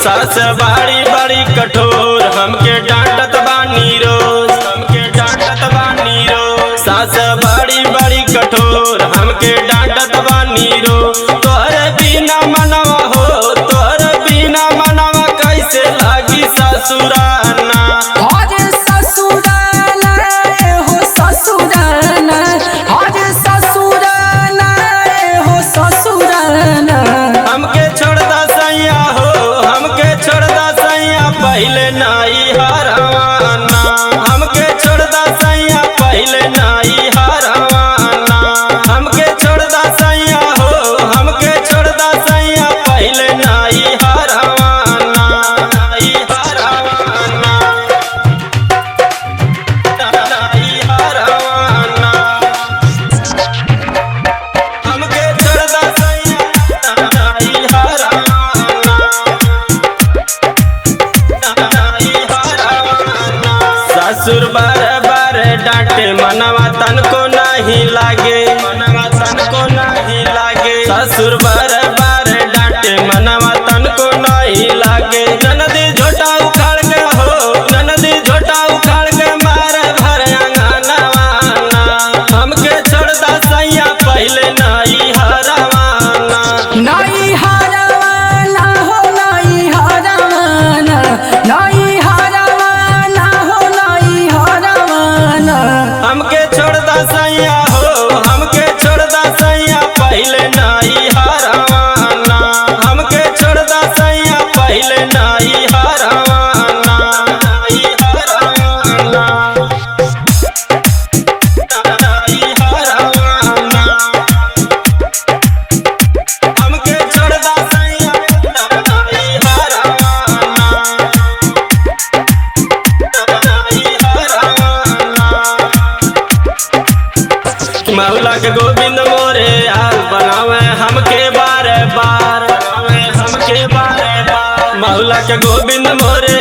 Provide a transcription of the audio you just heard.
सास बड़ी बड़ी कठोर हमके डांटत बानी रोज, हमके डांटत बानी रोज। सास बड़ी बड़ी कठोर हमके डांटत बानी रोज। तोहरे बिना मनवा हो, तोहरे बिना मनवा कैसे लागी ससुराना। अरे ससुराना हो ससुराना, अरे ससुराना हो ससुराना। हमके छोड़ दा सैया हो, हमके छोड़ दा सैया पहले नाई हरवाना। हमके छोड़ दा सैया पहले नाई हरवाना। हमके छोड़ दा सैया हो, हमके छोड़ दा सैया पहले नाई हरवाना। नाई हरवाना, नाई हरवाना। हमके छोड़ दा सैया नाई हरवाना। ससुर बार बार डांटे मनवा तनको नहीं लागे, मनवा तनको नहीं लागे। ससुर बार बार डांटे मनवा तनको नहीं लागे। ननदी झोटा उखाड़ के हो, ननदी झोटा उखाड़ के मारे भर अंगनवाना। हमके छोड़ दा सैया पहले नहीं हरवाना। नाई हरवाना हो नाई हरवाना, नाई हरवाना हो नाई हरवाना। हमके छोड़ दा सैया हो, हमके छोड़ दा सैया पहले नाई हरवाना। हमके छोड़ दा सैया पहले नाई हरवाना। नाई हरवाना, नाई हरवाना। हमके छोड़ दा सैया नाई हरवाना। नाई हरवाना। मौला के गोविंद मोरे आल बनावे हमके बार बार, हमके बार बार। मौला के गोविंद मोरे